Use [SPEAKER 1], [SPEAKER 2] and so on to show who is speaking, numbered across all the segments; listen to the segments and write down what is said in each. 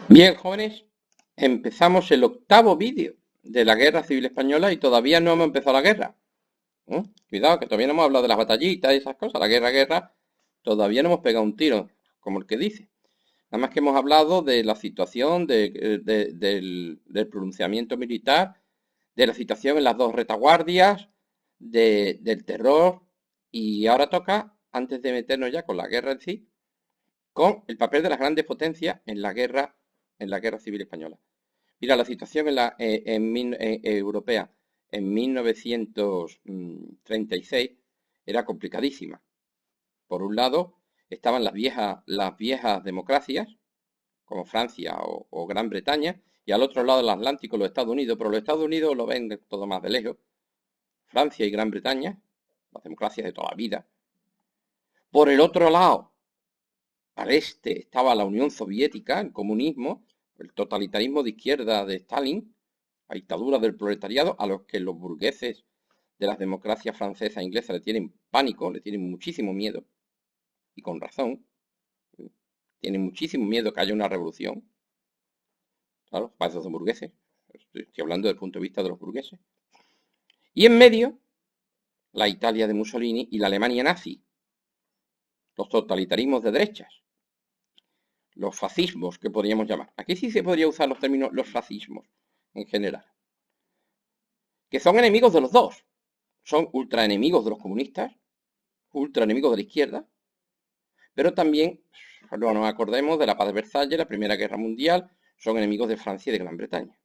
[SPEAKER 1] Bien, jóvenes, empezamos el octavo vídeo de la Guerra Civil Española y todavía no hemos empezado la guerra. Cuidado, que todavía no hemos hablado de las batallitas y esas cosas. La guerra, todavía no hemos pegado un tiro, como el que dice. Nada más que hemos hablado de la situación, del pronunciamiento militar, de la situación en las dos retaguardias, del terror, y ahora toca, antes de meternos ya con la guerra en sí, con el papel de las grandes potencias en la guerra civil española. Mira, la situación europea en 1936 era complicadísima. Por un lado, estaban las viejas democracias, como Francia o Gran Bretaña, y al otro lado del Atlántico los Estados Unidos, pero los Estados Unidos lo ven todo más de lejos. Francia y Gran Bretaña, las democracias de toda la vida. Por el otro lado, al este estaba la Unión Soviética, el comunismo, el totalitarismo de izquierda de Stalin, la dictadura del proletariado, a los que los burgueses de las democracias francesas e inglesas le tienen pánico, le tienen muchísimo miedo, y con razón, tienen muchísimo miedo que haya una revolución. Claro, para esos son burgueses. Estoy hablando desde el punto de vista de los burgueses. Y en medio, la Italia de Mussolini y la Alemania nazi, los totalitarismos de derechas, los fascismos que podríamos llamar. Aquí sí se podría usar los términos los fascismos en general, que son enemigos de los dos. Son ultra enemigos de los comunistas, ultra enemigos de la izquierda, pero también, no nos acordemos de la paz de Versalles, la Primera Guerra Mundial, son enemigos de Francia y de Gran Bretaña.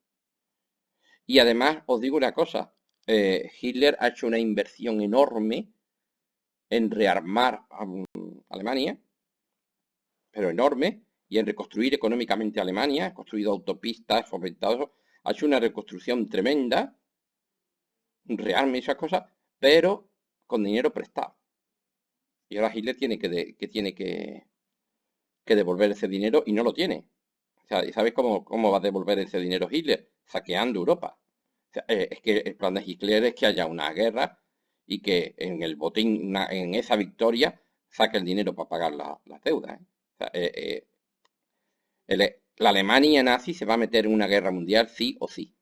[SPEAKER 1] Y además, os digo una cosa, Hitler ha hecho una inversión enorme en rearmar a Alemania, pero enorme, y en reconstruir económicamente Alemania, ha construido autopistas, fomentado, ha hecho una reconstrucción tremenda, un rearme y esas cosas, pero con dinero prestado. Y ahora Hitler tiene que devolver ese dinero y no lo tiene. O sea, ¿y sabes cómo va a devolver ese dinero Hitler? Saqueando Europa. O sea, es que el plan de Hitler es que haya una guerra y que en el botín, en esa victoria, saque el dinero para pagar las deudas. O sea, la Alemania nazi se va a meter en una guerra mundial sí o sí.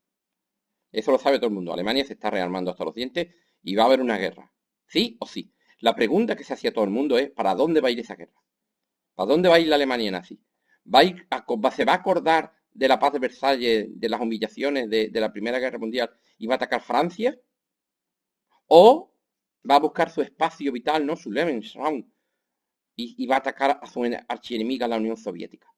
[SPEAKER 1] Eso lo sabe todo el mundo. Alemania se está rearmando hasta los dientes y va a haber una guerra. Sí o sí. La pregunta que se hacía todo el mundo es, ¿para dónde va a ir esa guerra? ¿Para dónde va a ir la Alemania nazi? ¿Se va a acordar de la paz de Versalles, de las humillaciones de la Primera Guerra Mundial y va a atacar Francia? ¿O va a buscar su espacio vital, ¿no? Su Lebensraum, y va a atacar a su archienemiga, la Unión Soviética?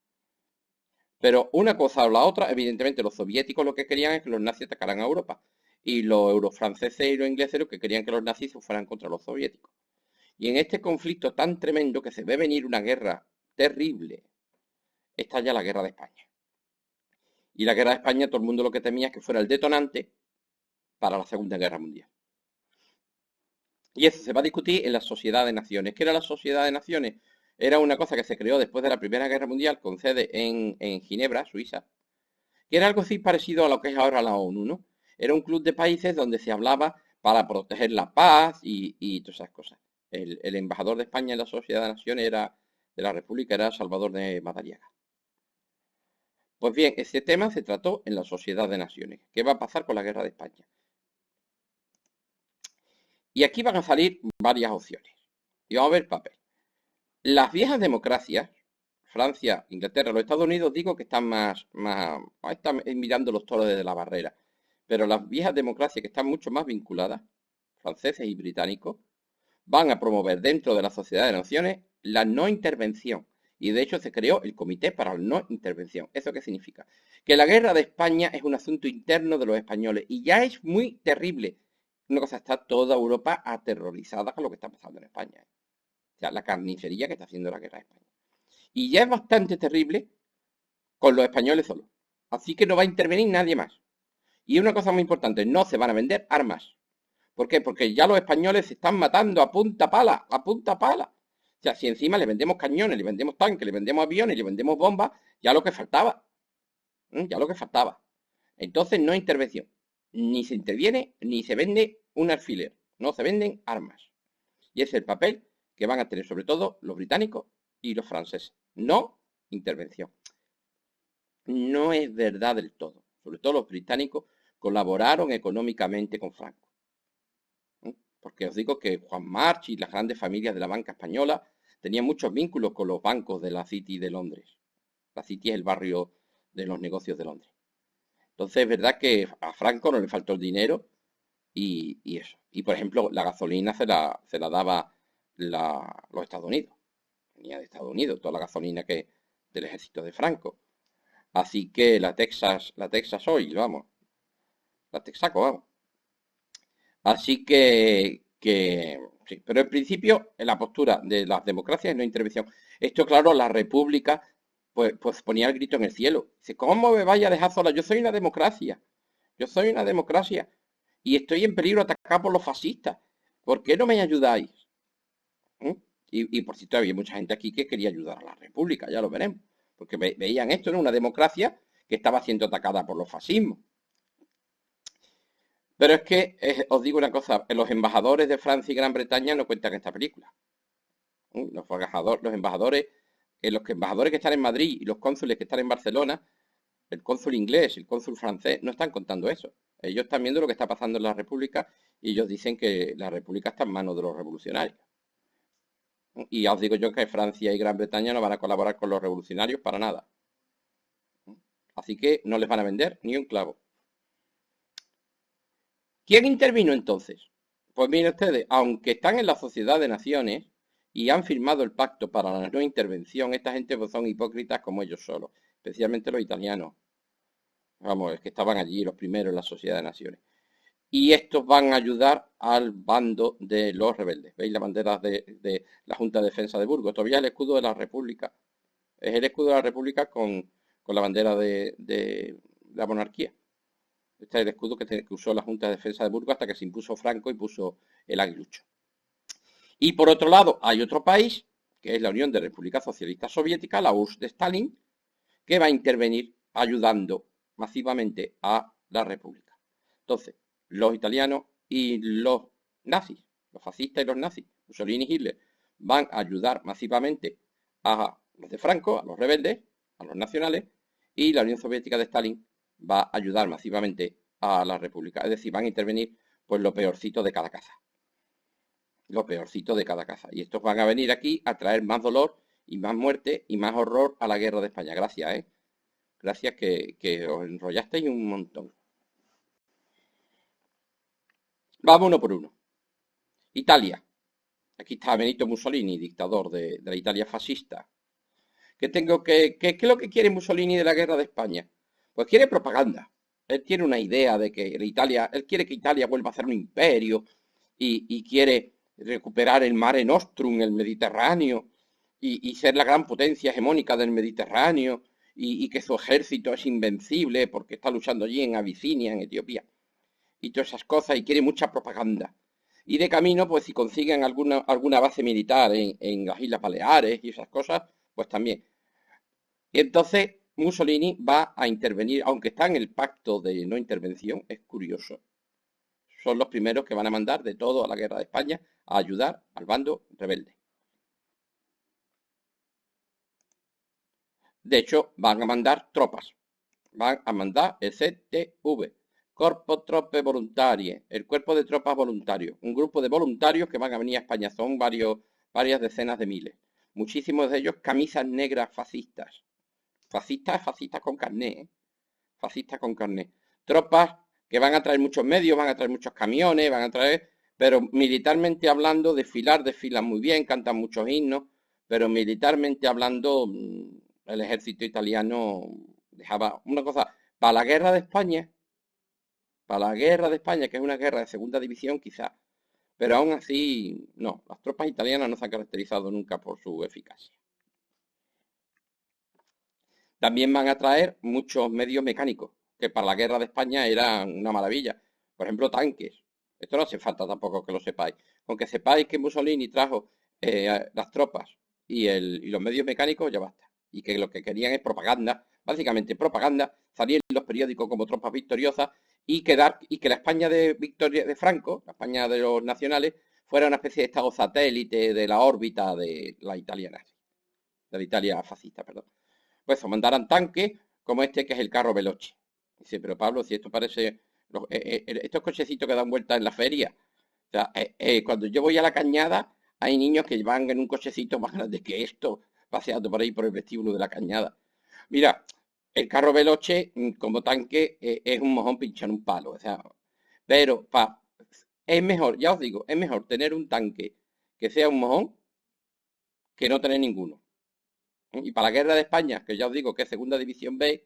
[SPEAKER 1] Pero una cosa o la otra, evidentemente los soviéticos lo que querían es que los nazis atacaran a Europa. Y los eurofranceses y los ingleses lo que querían que los nazis se fueran contra los soviéticos. Y en este conflicto tan tremendo que se ve venir una guerra terrible, estalla la guerra de España. Y la guerra de España, todo el mundo lo que temía es que fuera el detonante para la Segunda Guerra Mundial. Y eso se va a discutir en la Sociedad de Naciones. ¿Qué era la Sociedad de Naciones? Era una cosa que se creó después de la Primera Guerra Mundial con sede en Ginebra, Suiza, que era algo así parecido a lo que es ahora la ONU, ¿no? Era un club de países donde se hablaba para proteger la paz y todas esas cosas. El embajador de España en la Sociedad de Naciones de la República era Salvador de Madariaga. Pues bien, ese tema se trató en la Sociedad de Naciones. ¿Qué va a pasar con la guerra de España? Y aquí van a salir varias opciones. Y vamos a ver el papel. Las viejas democracias, Francia, Inglaterra, los Estados Unidos, digo que están mirando los toros desde la barrera. Pero las viejas democracias que están mucho más vinculadas, franceses y británicos, van a promover dentro de la Sociedad de Naciones la no intervención. Y de hecho se creó el Comité para la No Intervención. ¿Eso qué significa? Que la guerra de España es un asunto interno de los españoles y ya es muy terrible. Una cosa, está toda Europa aterrorizada con lo que está pasando en España. O sea, la carnicería que está haciendo la guerra de España. Y ya es bastante terrible con los españoles solos. Así que no va a intervenir nadie más. Y una cosa muy importante, no se van a vender armas. ¿Por qué? Porque ya los españoles se están matando a punta pala, a punta pala. O sea, si encima le vendemos cañones, le vendemos tanques, le vendemos aviones, le vendemos bombas, ya lo que faltaba. Ya lo que faltaba. Entonces no hay intervención. Ni se interviene, ni se vende un alfiler. No se venden armas. Y ese es el papel que van a tener sobre todo los británicos y los franceses. No intervención. no es verdad del todo. Sobre todo los británicos colaboraron económicamente con Franco. Porque os digo que Juan March y las grandes familias de la banca española tenían muchos vínculos con los bancos de la City de Londres. La City es el barrio de los negocios de Londres. Entonces es verdad que a Franco no le faltó el dinero y eso. Y por ejemplo, la gasolina se la daba los Estados Unidos. Venía de Estados Unidos, toda la gasolina que del ejército de Franco. Así que la Texas Oil, vamos, la Texaco, vamos. Así que sí, pero en principio en la postura de las democracias y no intervención. Esto, claro, la república pues ponía el grito en el cielo. Dice, ¿cómo me vaya a dejar sola? Yo soy una democracia. Yo soy una democracia y estoy en peligro atacado por los fascistas. ¿Por qué no me ayudáis? ¿Mm? Y por cierto, había mucha gente aquí que quería ayudar a la república, ya lo veremos. Porque veían esto en una democracia que estaba siendo atacada por los fascismos. Pero es que os digo una cosa, los embajadores de Francia y Gran Bretaña no cuentan esta película. Los embajadores, los embajadores que están en Madrid y los cónsules que están en Barcelona, el cónsul inglés, el cónsul francés, no están contando eso. Ellos están viendo lo que está pasando en la República y ellos dicen que la República está en manos de los revolucionarios. Y ya os digo yo que Francia y Gran Bretaña no van a colaborar con los revolucionarios para nada. Así que no les van a vender ni un clavo. ¿Quién intervino entonces? Pues miren ustedes, aunque están en la Sociedad de Naciones y han firmado el pacto para la no intervención, esta gente pues son hipócritas como ellos solos, especialmente los italianos. Vamos, es que estaban allí los primeros en la Sociedad de Naciones. Y estos van a ayudar al bando de los rebeldes. ¿Veis la bandera de la Junta de Defensa de Burgos? Todavía el escudo de la República. Es el escudo de la República con la bandera de la monarquía. Este es el escudo que usó la Junta de Defensa de Burgos hasta que se impuso Franco y puso el aguilucho. Y por otro lado, hay otro país, que es la Unión de Repúblicas Socialistas Soviéticas, la URSS de Stalin, que va a intervenir ayudando masivamente a la República. Entonces, los italianos y los nazis, los fascistas y los nazis, Mussolini y Hitler, van a ayudar masivamente a los de Franco, a los rebeldes, a los nacionales, y la Unión Soviética de Stalin va a ayudar masivamente a la República. Es decir, van a intervenir pues lo peorcito de cada casa. Lo peorcito de cada casa. Y estos van a venir aquí a traer más dolor y más muerte y más horror a la guerra de España. Gracias, ¿eh? Gracias que os enrollasteis un montón. Vamos uno por uno. Italia. Aquí está Benito Mussolini, dictador de la Italia fascista. ¿Qué es lo que quiere Mussolini de la guerra de España? Pues quiere propaganda. Él tiene una idea de que él quiere que Italia vuelva a ser un imperio y quiere recuperar el Mare Nostrum, el Mediterráneo, y ser la gran potencia hegemónica del Mediterráneo, y que su ejército es invencible porque está luchando allí en Abisinia, en Etiopía, y todas esas cosas, y quiere mucha propaganda. Y de camino, pues si consiguen alguna base militar en las Islas Baleares y esas cosas, pues también. Y entonces Mussolini va a intervenir, aunque está en el pacto de no intervención, es curioso. Son los primeros que van a mandar de todo a la guerra de España a ayudar al bando rebelde. De hecho, van a mandar tropas. Van a mandar el CTV, Corpo Troppe Voluntarie, el cuerpo de tropas voluntarios. Un grupo de voluntarios que van a venir a España. Son varias decenas de miles. Muchísimos de ellos camisas negras fascistas. Fascistas con carné, ¿eh? Fascistas con carné. Tropas que van a traer muchos medios, van a traer muchos camiones, van a traer, pero militarmente hablando, desfilan muy bien, cantan muchos himnos, pero militarmente hablando, el ejército italiano dejaba una cosa, para la guerra de España, que es una guerra de segunda división quizás, pero aún así, no, las tropas italianas no se han caracterizado nunca por su eficacia. También van a traer muchos medios mecánicos, que para la guerra de España eran una maravilla. Por ejemplo, tanques. Esto no hace falta tampoco que lo sepáis. Con que sepáis que Mussolini trajo las tropas y los medios mecánicos, ya basta. Y que lo que querían es propaganda, básicamente propaganda, salir en los periódicos como tropas victoriosas y que la España de Victoria de Franco, la España de los nacionales, fuera una especie de estado satélite de la órbita de la Italia nazi, de la Italia fascista, perdón. Pues mandaran tanques como este que es el carro Veloce. Dice, pero Pablo, si esto parece estos cochecitos que dan vueltas en la feria. O sea, cuando yo voy a la Cañada, hay niños que van en un cochecito más grande que esto, paseando por ahí por el vestíbulo de la Cañada. Mira, el carro Veloce como tanque es un mojón pinchar un palo. O sea, pero es mejor, ya os digo, es mejor tener un tanque que sea un mojón que no tener ninguno. Y para la guerra de España, que ya os digo que es Segunda División B,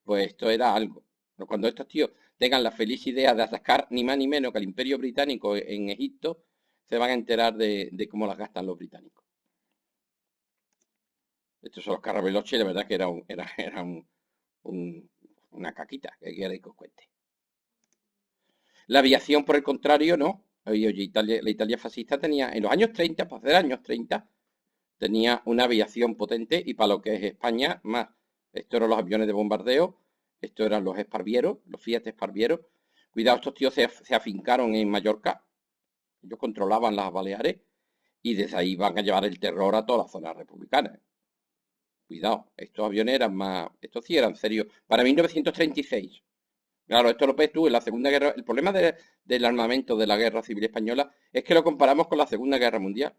[SPEAKER 1] pues esto era algo. Pero cuando estos tíos tengan la feliz idea de atacar ni más ni menos que al Imperio Británico en Egipto, se van a enterar de cómo las gastan los británicos. Estos son los carros Veloce, la verdad que una caquita, que queréis que os cuente. La aviación, por el contrario, no. Oye, la Italia fascista tenía, en los años 30, para hacer años 30, tenía una aviación potente y para lo que es España, más. Estos eran los aviones de bombardeo, estos eran los Sparviero, los Fiat Sparviero. Cuidado, estos tíos se afincaron en Mallorca, ellos controlaban las Baleares y desde ahí van a llevar el terror a todas las zonas republicanas. Cuidado, estos aviones eran más, estos sí eran serios. Para 1936, claro, esto lo ves tú en la Segunda Guerra. El problema del armamento de la Guerra Civil Española es que lo comparamos con la Segunda Guerra Mundial.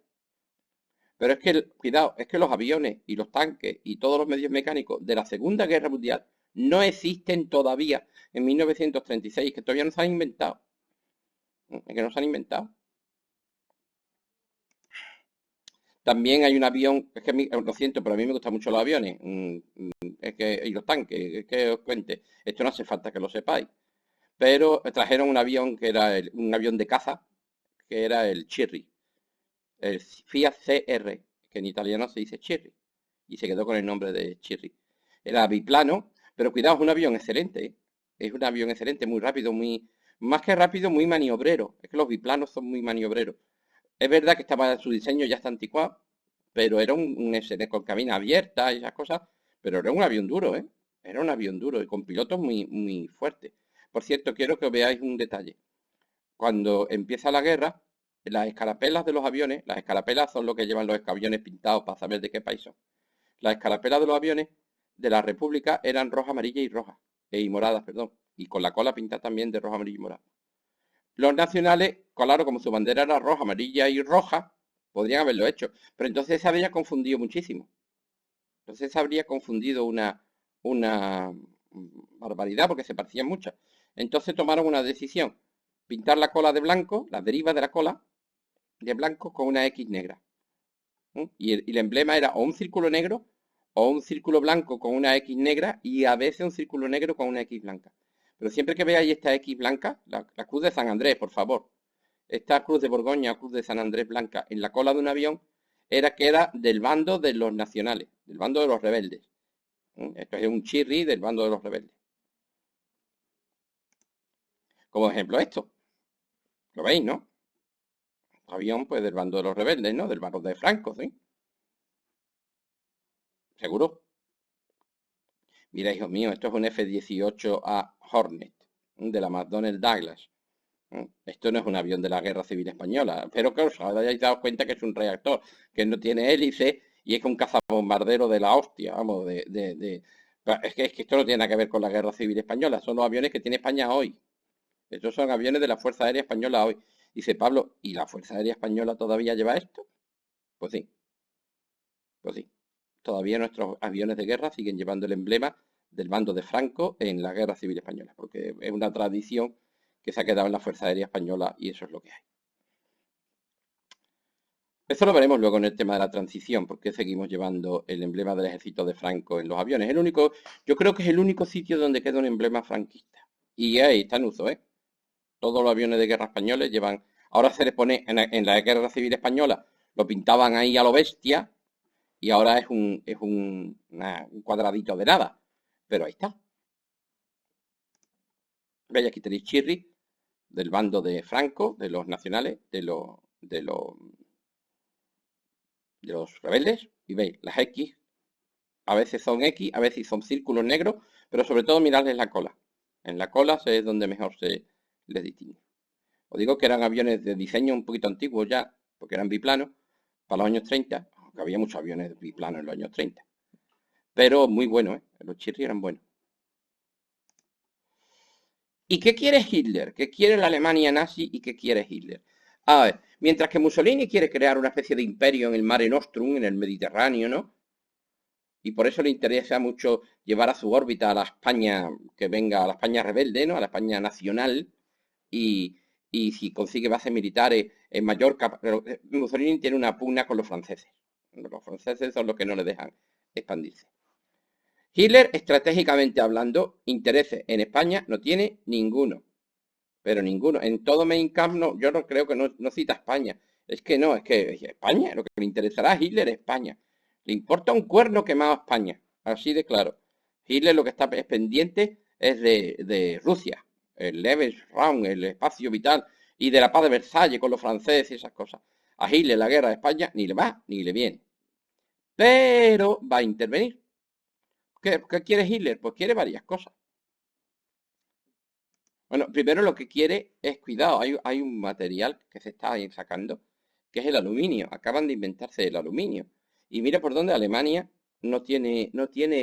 [SPEAKER 1] Pero es que, cuidado, es que los aviones y los tanques y todos los medios mecánicos de la Segunda Guerra Mundial no existen todavía en 1936, que todavía no se han inventado. Es que no se han inventado. También hay un avión, es que lo siento, pero a mí me gustan mucho los aviones y los tanques, es que os cuente. Esto no hace falta que lo sepáis. Pero trajeron un avión que era un avión de caza, que era el Chirri, el Fiat CR, que en italiano se dice Chirri, y se quedó con el nombre de Chirri. Era biplano, pero cuidado, es un avión excelente, ¿eh? Es un avión excelente, muy rápido, más que rápido, muy maniobrero. Es que los biplanos son muy maniobreros. Es verdad que su diseño ya está anticuado, pero era un SN con cabina abierta y esas cosas, pero era un avión duro, ¿eh? Era un avión duro y con pilotos muy, muy fuertes. Por cierto, quiero que os veáis un detalle. Cuando empieza la guerra, las escarapelas de los aviones, las escarapelas son lo que llevan los aviones pintados para saber de qué país son. Las escarapelas de los aviones de la República eran roja, amarilla y roja, y moradas, perdón, y con la cola pintada también de roja, amarilla y morada. Los nacionales, claro, como su bandera era roja, amarilla y roja, podrían haberlo hecho, pero entonces se habría confundido muchísimo. Entonces se habría confundido una barbaridad porque se parecían muchas. Entonces tomaron una decisión, pintar la cola de blanco, la deriva de la cola de blanco con una X negra. Y el emblema era o un círculo negro o un círculo blanco con una X negra y a veces un círculo negro con una X blanca. Pero siempre que veáis esta X blanca, la cruz de San Andrés, por favor, esta cruz de Borgoña o cruz de San Andrés blanca en la cola de un avión, era del bando de los nacionales, del bando de los rebeldes. Esto es un chirri del bando de los rebeldes. Como ejemplo esto. ¿Lo veis, no? Avión, pues, del bando de los rebeldes, ¿no? Del bando de Franco, ¿sí? ¿Seguro? Mira, hijo mío, esto es un F-18A Hornet, de la McDonnell Douglas. Esto no es un avión de la Guerra Civil Española, pero que os hayáis dado cuenta que es un reactor, que no tiene hélice y es un cazabombardero de la hostia, vamos, es que esto no tiene nada que ver con la Guerra Civil Española, son los aviones que tiene España hoy. Estos son aviones de la Fuerza Aérea Española hoy. Dice Pablo, ¿y la Fuerza Aérea Española todavía lleva esto? Pues sí, pues sí. Todavía nuestros aviones de guerra siguen llevando el emblema del bando de Franco en la Guerra Civil Española, porque es una tradición que se ha quedado en la Fuerza Aérea Española y eso es lo que hay. Eso lo veremos luego en el tema de la transición, porque seguimos llevando el emblema del ejército de Franco en los aviones. Yo creo que es el único sitio donde queda un emblema franquista. Y ahí está en uso, ¿eh? Todos los aviones de guerra españoles llevan. Ahora se les pone en la Guerra Civil Española, lo pintaban ahí a lo bestia, y ahora es un cuadradito de nada. Pero ahí está. Veis, aquí tenéis Chirri, del bando de Franco, de los nacionales, de los rebeldes, y veis, las X, a veces son X, a veces son círculos negros, pero sobre todo miradles la cola. En la cola es donde mejor se les distingue. Os digo que eran aviones de diseño un poquito antiguos ya, porque eran biplanos, para los años 30, aunque había muchos aviones biplanos en los años 30. Pero muy bueno, ¿eh? Los cherry eran buenos. ¿Y qué quiere Hitler? ¿Qué quiere la Alemania nazi y qué quiere Hitler? A ver, mientras que Mussolini quiere crear una especie de imperio en el Mare Nostrum, en el Mediterráneo, ¿no? Y por eso le interesa mucho llevar a su órbita a la España que venga, a la España rebelde, ¿no? A la España nacional. Y, y si consigue bases militares en Mallorca. Pero Mussolini tiene una pugna con los franceses. Los franceses son los que no le dejan expandirse. Hitler, estratégicamente hablando, intereses en España no tiene ninguno. Pero ninguno. En todo Mein Kampf no, yo no creo que no cita España. Es que no, es que España, lo que le interesará a Hitler es España. Le importa un cuerno quemado a España. Así de claro. Hitler lo que está pendiente es de Rusia. El Lebensraum, el espacio vital. Y de la paz de Versalles con los franceses y esas cosas. A Hitler la guerra de España ni le va ni le viene. Pero va a intervenir. ¿Qué quiere Hitler? Pues quiere varias cosas. Bueno, primero lo que quiere es cuidado. Hay un material que se está ahí sacando, que es el aluminio. Acaban de inventarse el aluminio. Y mira por dónde Alemania no tiene,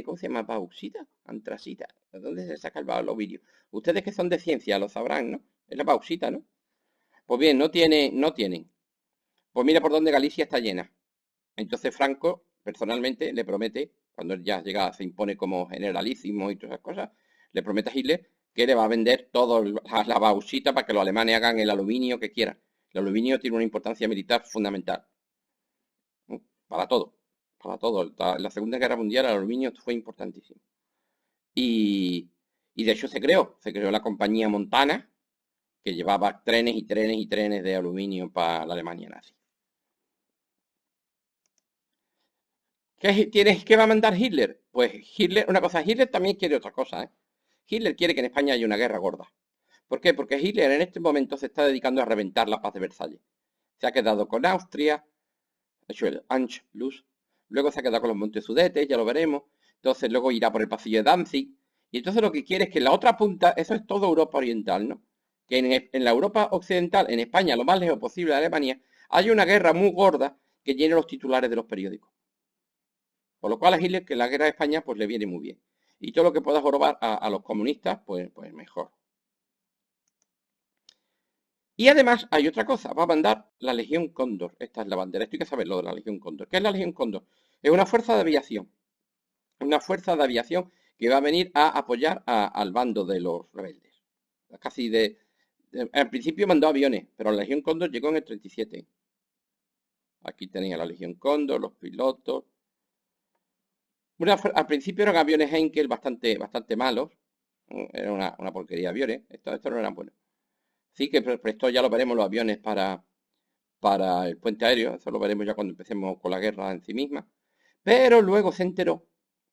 [SPEAKER 1] ¿cómo se llama? Bauxita, antracita. ¿De dónde se saca el aluminio? Ustedes que son de ciencia lo sabrán, ¿no? Es la bauxita, ¿no? Pues bien, no tienen. Pues mira por dónde Galicia está llena. Entonces Franco, personalmente, le promete, cuando él ya llega, se impone como generalísimo y todas esas cosas, le promete a Hitler que le va a vender toda la bauxita para que los alemanes hagan el aluminio que quieran. El aluminio tiene una importancia militar fundamental. Para todo. Para todo. En la Segunda Guerra Mundial el aluminio fue importantísimo. Y, y de hecho se creó la compañía Montana, que llevaba trenes y trenes y trenes de aluminio para la Alemania nazi. ¿Qué va a mandar Hitler? Pues Hitler, una cosa, Hitler también quiere otra cosa, ¿eh? Hitler quiere que en España haya una guerra gorda. ¿Por qué? Porque Hitler en este momento se está dedicando a reventar la paz de Versalles. Se ha quedado con Austria, ha hecho el Anschluss, luego se ha quedado con los Montes Sudetes, ya lo veremos, entonces luego irá por el pasillo de Danzig, y entonces lo que quiere es que en la otra punta, eso es todo Europa Oriental, ¿no? Que en la Europa Occidental, en España, lo más lejos posible de Alemania, haya una guerra muy gorda que llene los titulares de los periódicos. Por lo cual a Hitler que la guerra de España pues le viene muy bien. Y todo lo que pueda jorobar a los comunistas, pues mejor. Y además hay otra cosa, va a mandar la Legión Cóndor. Esta es la bandera, esto hay que saberlo de la Legión Cóndor. ¿Qué es la Legión Cóndor? Es una fuerza de aviación. Una fuerza de aviación que va a venir a apoyar al bando de los rebeldes. Casi al principio mandó aviones, pero la Legión Cóndor llegó en el 37. Aquí tenía la Legión Cóndor, los pilotos. Al principio eran aviones Heinkel bastante malos. Era una porquería de aviones. Estos no eran buenos. Sí que prestó, ya lo veremos, los aviones para el puente aéreo. Eso lo veremos ya cuando empecemos con la guerra en sí misma. Pero luego se enteró,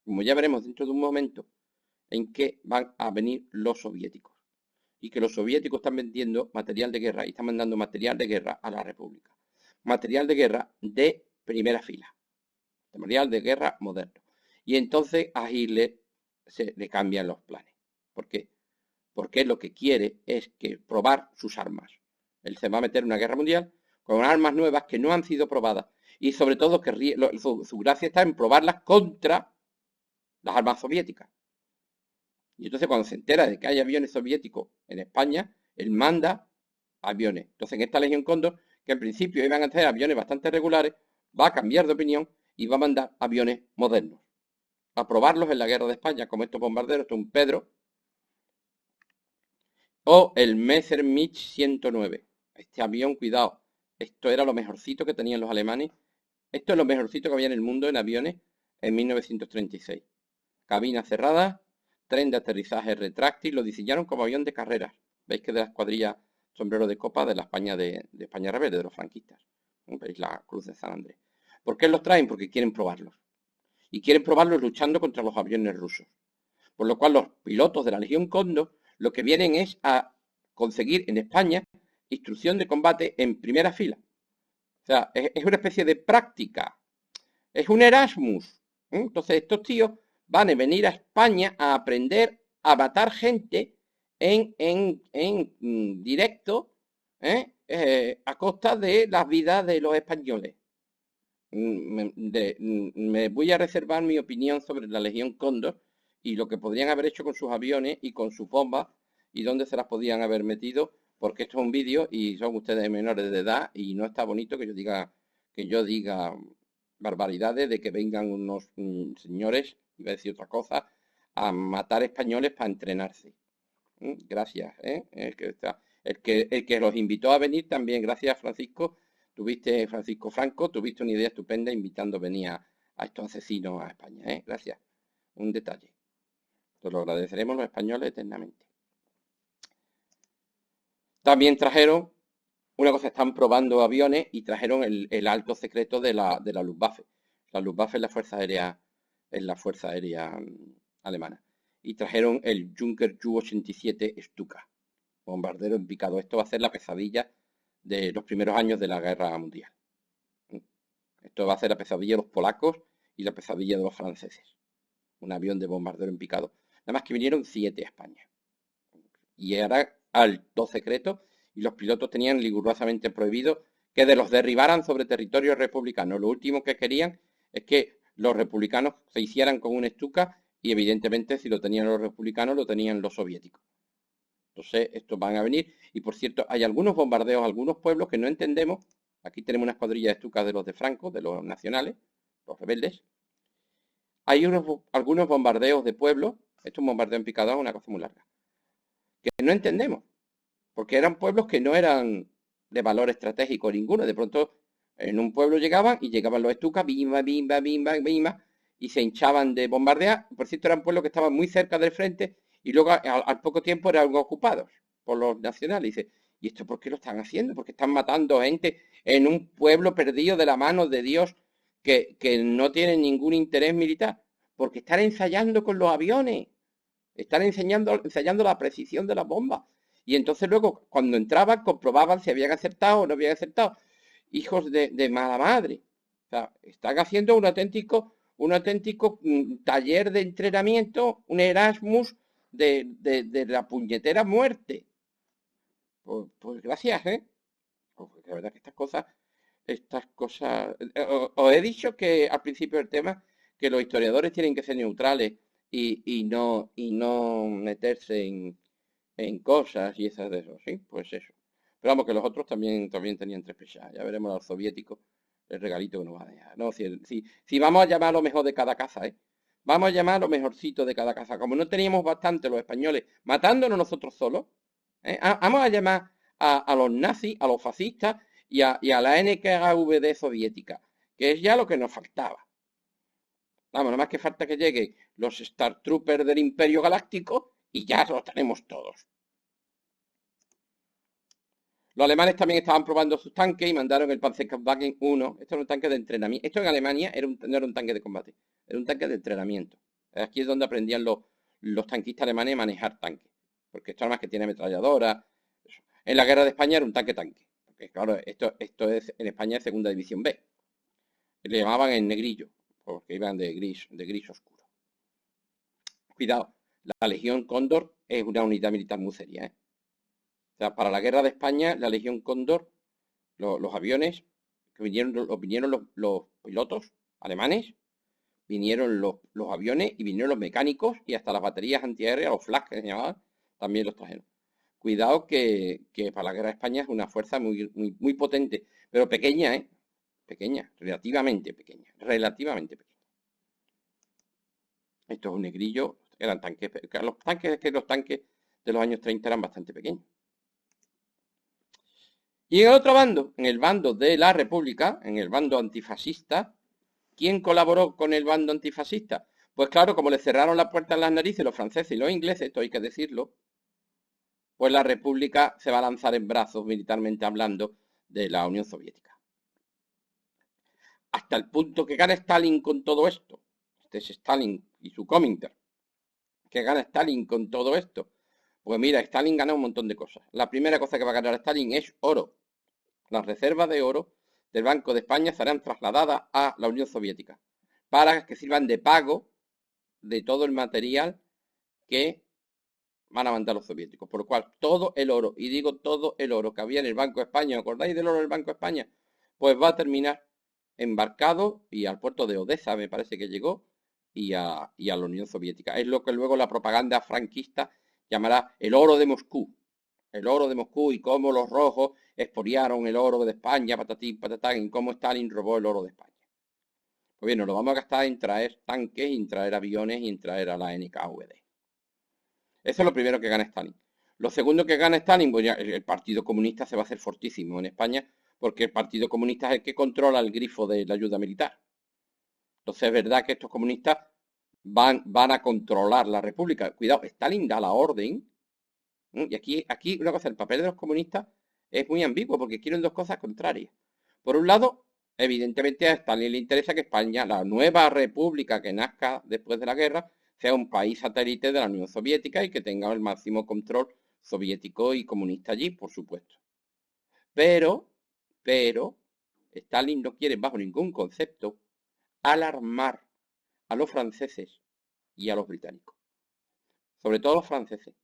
[SPEAKER 1] como ya veremos dentro de un momento, en que van a venir los soviéticos. Y que los soviéticos están vendiendo material de guerra y están mandando material de guerra a la República. Material de guerra de primera fila. Material de guerra moderno. Y entonces a Hitler se le cambian los planes. ¿Por qué? Porque lo que quiere es probar sus armas. Él se va a meter en una guerra mundial con armas nuevas que no han sido probadas. Y sobre todo que su gracia está en probarlas contra las armas soviéticas. Y entonces cuando se entera de que hay aviones soviéticos en España, él manda aviones. Entonces en esta Legión Cóndor, que en principio iban a ser aviones bastante regulares, va a cambiar de opinión y va a mandar aviones modernos. A probarlos en la guerra de España, como estos bombarderos, esto es un Pedro, o el Messerschmitt 109. Este avión, cuidado, esto era lo mejorcito que tenían los alemanes. Esto es lo mejorcito que había en el mundo en aviones en 1936. Cabina cerrada, tren de aterrizaje retráctil, lo diseñaron como avión de carreras. Veis que de la escuadrilla sombrero de copa de la España de España rebelde, de los franquistas. Veis la cruz de San Andrés. ¿Por qué los traen? Porque quieren probarlos. Y quieren probarlos luchando contra los aviones rusos. Por lo cual los pilotos de la Legión Cóndor lo que vienen es a conseguir en España instrucción de combate en primera fila. O sea, es una especie de práctica. Es un Erasmus. Entonces estos tíos van a venir a España a aprender a matar gente en directo, a costa de las vidas de los españoles. Me voy a reservar mi opinión sobre la Legión Cóndor, y lo que podrían haber hecho con sus aviones y con sus bombas y dónde se las podían haber metido, porque esto es un vídeo y son ustedes menores de edad y no está bonito que yo diga barbaridades de que vengan unos señores, iba a decir otra cosa, a matar españoles para entrenarse. Gracias, ¿eh? El que los invitó a venir también, gracias Francisco, Francisco Franco, tuviste una idea estupenda invitando a venir a estos asesinos a España, ¿eh? Gracias. Un detalle. Te lo agradeceremos los españoles eternamente. También trajeron, una cosa, están probando aviones y trajeron el alto secreto de la Luftwaffe. La Luftwaffe es la Fuerza Aérea Alemana. Y trajeron el Junker Ju-87 Stuka, bombardero en picado. Esto va a ser la pesadilla de los primeros años de la Guerra Mundial. Esto va a ser la pesadilla de los polacos y la pesadilla de los franceses. Un avión de bombardero en picado. Nada más que vinieron 7 a España. Y era alto secreto y los pilotos tenían rigurosamente prohibido que los derribaran sobre territorio republicano. Lo último que querían es que los republicanos se hicieran con un Stuka y evidentemente si lo tenían los republicanos lo tenían los soviéticos. Entonces estos van a venir y por cierto hay algunos bombardeos, algunos pueblos que no entendemos. Aquí tenemos una escuadrilla de Stuka de los de Franco, de los nacionales, los rebeldes. Hay algunos bombardeos de pueblos, esto es un bombardeo en picado, una cosa muy larga, que no entendemos, porque eran pueblos que no eran de valor estratégico ninguno. De pronto en un pueblo llegaban los Stuka, bimba, bimba, bimba, bimba, y se hinchaban de bombardear. Por cierto, eran pueblos que estaban muy cerca del frente y luego al poco tiempo eran ocupados por los nacionales. Y dice, ¿y esto por qué lo están haciendo? Porque están matando gente en un pueblo perdido de la mano de Dios que no tiene ningún interés militar. Porque están ensayando con los aviones. Están ensayando la precisión de las bombas. Y entonces luego, cuando entraban, comprobaban si habían acertado o no habían acertado. Hijos de mala madre. O sea, están haciendo un auténtico taller de entrenamiento, un Erasmus de la puñetera muerte. Pues gracias, ¿eh? Porque la verdad que estas cosas... Os he dicho que al principio del tema que los historiadores tienen que ser neutrales y no meterse en cosas y esas de eso, ¿sí? Pues eso. Pero vamos, que los otros también tenían 3 pesadas. Ya veremos a los soviéticos el regalito que nos va a dejar. No, si vamos a llamar lo mejor de cada casa, ¿eh? Vamos a llamar lo mejorcito de cada casa. Como no teníamos bastante los españoles matándonos nosotros solos, ¿eh? Vamos a llamar a los nazis, a los fascistas y a la NKVD soviética, que es ya lo que nos faltaba. Vamos, nada más que falta que lleguen los Star Troopers del Imperio Galáctico y ya los tenemos todos. Los alemanes también estaban probando sus tanques y mandaron el Panzerkampfwagen 1. Esto era un tanque de entrenamiento. Esto en Alemania no era un tanque de combate, era un tanque de entrenamiento. Aquí es donde aprendían los tanquistas alemanes a manejar tanques. Porque esto además que tiene ametralladoras. En la guerra de España era un tanque-tanque. Porque claro, esto es en España es segunda división B. Le llamaban el negrillo, porque iban de gris oscuro. Cuidado, la Legión Cóndor es una unidad militar muy seria, ¿eh? O sea, para la guerra de España, la Legión Cóndor, los aviones, que vinieron los pilotos alemanes, vinieron los aviones y vinieron los mecánicos y hasta las baterías antiaéreas, los flash que se llamaban, también los trajeron. Cuidado que para la guerra de España es una fuerza muy, muy, muy potente, pero pequeña, ¿eh? Pequeña, relativamente pequeña, relativamente pequeña. Esto es un negrillo, eran tanques, los tanques de los años 30 eran bastante pequeños. Y en el otro bando, en el bando de la República, en el bando antifascista, ¿quién colaboró con el bando antifascista? Pues claro, como le cerraron la puerta en las narices los franceses y los ingleses, esto hay que decirlo, pues la República se va a lanzar en brazos, militarmente hablando, de la Unión Soviética. Hasta el punto que gana Stalin con todo esto. Este es Stalin y su Comintern. ¿Qué gana Stalin con todo esto? Pues mira, Stalin gana un montón de cosas. La primera cosa que va a ganar Stalin es oro. Las reservas de oro del Banco de España serán trasladadas a la Unión Soviética para que sirvan de pago de todo el material que van a mandar los soviéticos. Por lo cual, todo el oro, y digo todo el oro que había en el Banco de España, ¿acordáis del oro del Banco de España? Pues va a terminar embarcado y al puerto de Odessa, me parece que llegó, y a la Unión Soviética. Es lo que luego la propaganda franquista llamará el oro de Moscú. El oro de Moscú y cómo los rojos expoliaron el oro de España, patatín, patatán, y cómo Stalin robó el oro de España. Pues bien, nos lo vamos a gastar en traer tanques, en traer aviones y en traer a la NKVD. Eso es lo primero que gana Stalin. Lo segundo que gana Stalin, pues ya el Partido Comunista se va a hacer fortísimo en España, porque el Partido Comunista es el que controla el grifo de la ayuda militar. Entonces es verdad que estos comunistas van a controlar la república. Cuidado, Stalin da la orden. Y aquí una cosa, el papel de los comunistas es muy ambiguo porque quieren dos cosas contrarias. Por un lado, evidentemente a Stalin le interesa que España, la nueva república que nazca después de la guerra, sea un país satélite de la Unión Soviética y que tenga el máximo control soviético y comunista allí, por supuesto. Pero, Stalin no quiere bajo ningún concepto alarmar a los franceses y a los británicos. Sobre todo a los franceses.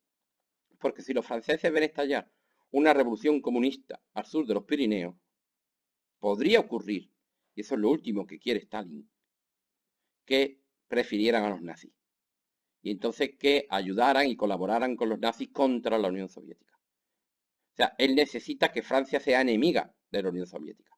[SPEAKER 1] Porque si los franceses ven estallar una revolución comunista al sur de los Pirineos, podría ocurrir, y eso es lo último que quiere Stalin, que prefirieran a los nazis. Y entonces que ayudaran y colaboraran con los nazis contra la Unión Soviética. O sea, él necesita que Francia sea enemiga de la Unión Soviética.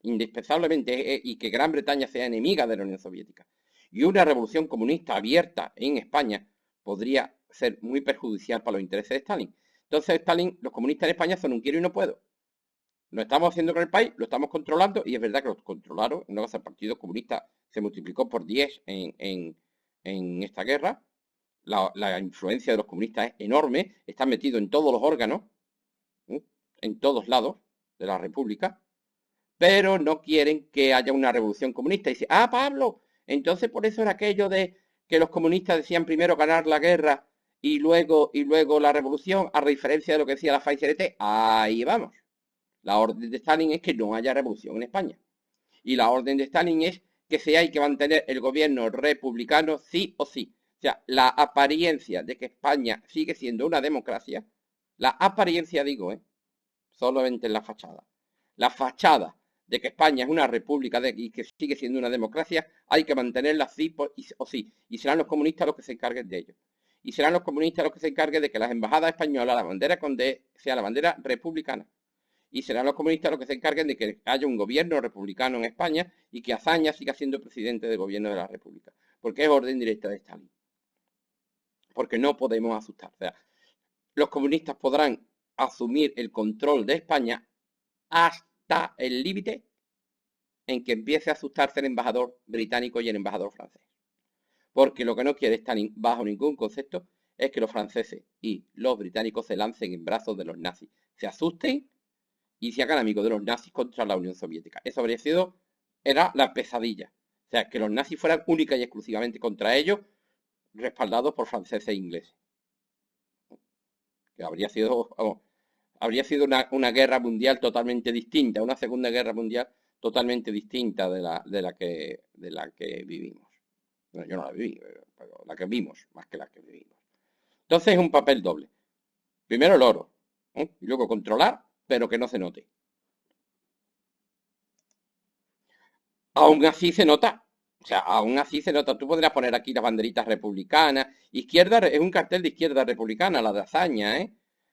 [SPEAKER 1] Indispensablemente, y que Gran Bretaña sea enemiga de la Unión Soviética. Y una revolución comunista abierta en España podría ser muy perjudicial para los intereses de Stalin. Entonces Stalin, los comunistas en España son un quiero y no puedo. Lo estamos haciendo con el país, lo estamos controlando y es verdad que lo controlaron. Una cosa, el Partido Comunista se multiplicó por 10 en esta guerra. La influencia de los comunistas es enorme, están metidos en todos los órganos, en todos lados de la República, pero no quieren que haya una revolución comunista. Y dice, Pablo, entonces por eso era aquello de que los comunistas decían primero ganar la guerra y luego la revolución, a diferencia de lo que decía la FAI-CNT. Ahí vamos. La orden de Stalin es que no haya revolución en España. Y la orden de Stalin es que hay que mantener el gobierno republicano sí o sí. O sea, la apariencia de que España sigue siendo una democracia, la apariencia digo, solamente en la fachada. La fachada de que España es una república y que sigue siendo una democracia, hay que mantenerla sí o sí. Y serán los comunistas los que se encarguen de ello. Y serán los comunistas los que se encarguen de que las embajadas españolas, la bandera Condé, sea la bandera republicana. Y serán los comunistas los que se encarguen de que haya un gobierno republicano en España y que Azaña siga siendo presidente del gobierno de la República. Porque es orden directa de Stalin. Porque no podemos asustar. O sea, los comunistas podrán asumir el control de España hasta el límite en que empiece a asustarse el embajador británico y el embajador francés. Porque lo que no quiere Stalin, bajo ningún concepto, es que los franceses y los británicos se lancen en brazos de los nazis, se asusten y se hagan amigos de los nazis contra la Unión Soviética. Eso era la pesadilla. O sea, que los nazis fueran única y exclusivamente contra ellos, respaldados por franceses e ingleses. Que habría sido una guerra mundial totalmente distinta, una segunda guerra mundial totalmente distinta de la que vivimos. Bueno, yo no la viví, pero la que vimos, más que la que vivimos. Entonces es un papel doble. Primero el oro, y luego controlar, pero que no se note. Aún así se nota. O sea, aún así se nota. Tú podrías poner aquí las banderitas republicanas. Izquierda es un cartel de izquierda republicana, la de Azaña,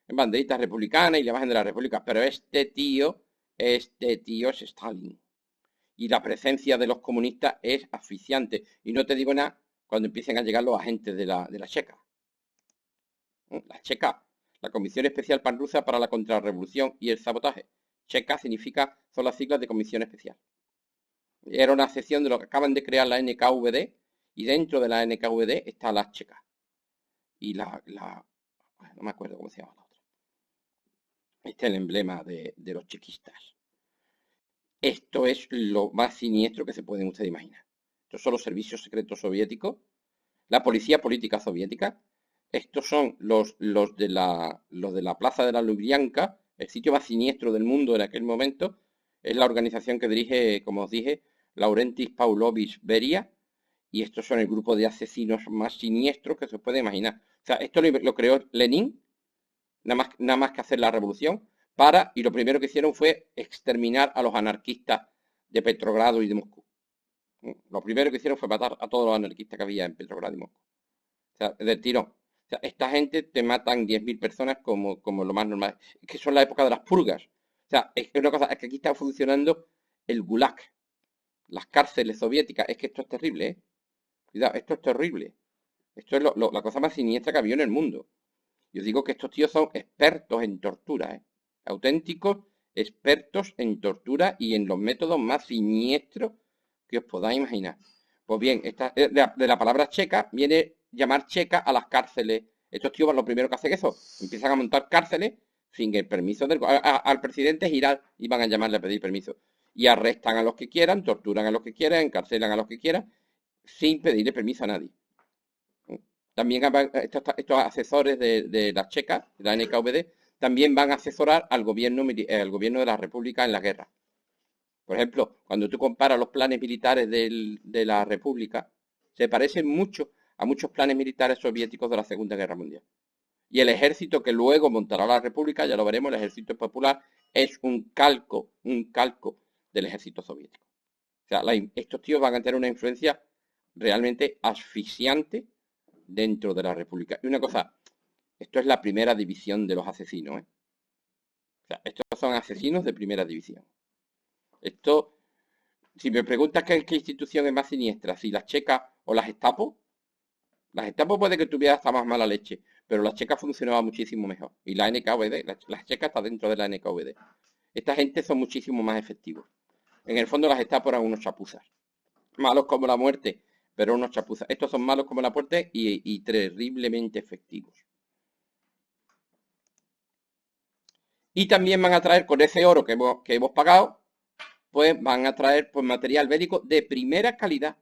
[SPEAKER 1] banderitas republicanas y la imagen de la República. Pero este tío es Stalin. Y la presencia de los comunistas es asfixiante. Y no te digo nada cuando empiecen a llegar los agentes de la Checa. La Checa, la Comisión Especial Panrusa para la Contrarrevolución y el Sabotaje. Checa son las siglas de Comisión Especial. Era una sección de lo que acaban de crear la NKVD y dentro de la NKVD está la Checa. Y no me acuerdo cómo se llama la otra. Este es el emblema de los chequistas. Esto es lo más siniestro que se pueden ustedes imaginar. Estos son los servicios secretos soviéticos, la policía política soviética. Estos son los de la Plaza de la Lubyanka, el sitio más siniestro del mundo en aquel momento. Es la organización que dirige, como os dije, Laurentis Pavlovich Beria. Y estos son el grupo de asesinos más siniestros que se puede imaginar. O sea, esto lo creó Lenin, nada más que hacer la revolución, y lo primero que hicieron fue exterminar a los anarquistas de Petrogrado y de Moscú. Lo primero que hicieron fue matar a todos los anarquistas que había en Petrogrado y Moscú. O sea, del tirón. O sea, esta gente te matan 10.000 personas como lo más normal. Es que son la época de las purgas. O sea, es que una cosa, es que aquí está funcionando el Gulag, las cárceles soviéticas. Es que esto es terrible, ¿eh? Cuidado, esto es terrible. Esto es la cosa más siniestra que había en el mundo. Yo digo que estos tíos son expertos en tortura, ¿eh? Auténticos expertos en tortura y en los métodos más siniestros que os podáis imaginar. Pues bien, de la palabra checa viene llamar checa a las cárceles. Estos tíos lo primero que hacen es eso, empiezan a montar cárceles sin el permiso al presidente girar y van a llamarle a pedir permiso. Y arrestan a los que quieran, torturan a los que quieran, encarcelan a los que quieran, sin pedirle permiso a nadie. También estos asesores de la Checa, de la NKVD, también van a asesorar al gobierno de la República en la guerra. Por ejemplo, cuando tú comparas los planes militares de la República, se parecen mucho a muchos planes militares soviéticos de la Segunda Guerra Mundial. Y el ejército que luego montará la República, ya lo veremos, el ejército popular, es un calco del ejército soviético. O sea, estos tíos van a tener una influencia realmente asfixiante dentro de la República. Y una cosa, esto es la primera división de los asesinos, ¿eh? O sea, estos son asesinos de primera división. Esto, si me preguntas qué institución es más siniestra, si las checas o las Gestapo puede que tuviera hasta más mala leche, pero las checas funcionaban muchísimo mejor. Y la NKVD, las checas está dentro de la NKVD. Esta gente son muchísimo más efectivos. En el fondo las Gestapo eran unos chapuzas. Malos como la muerte, pero unos chapuzas. Estos son malos como la muerte y terriblemente efectivos. Y también van a traer, con ese oro que hemos pagado, pues van a traer pues, material bélico de primera calidad.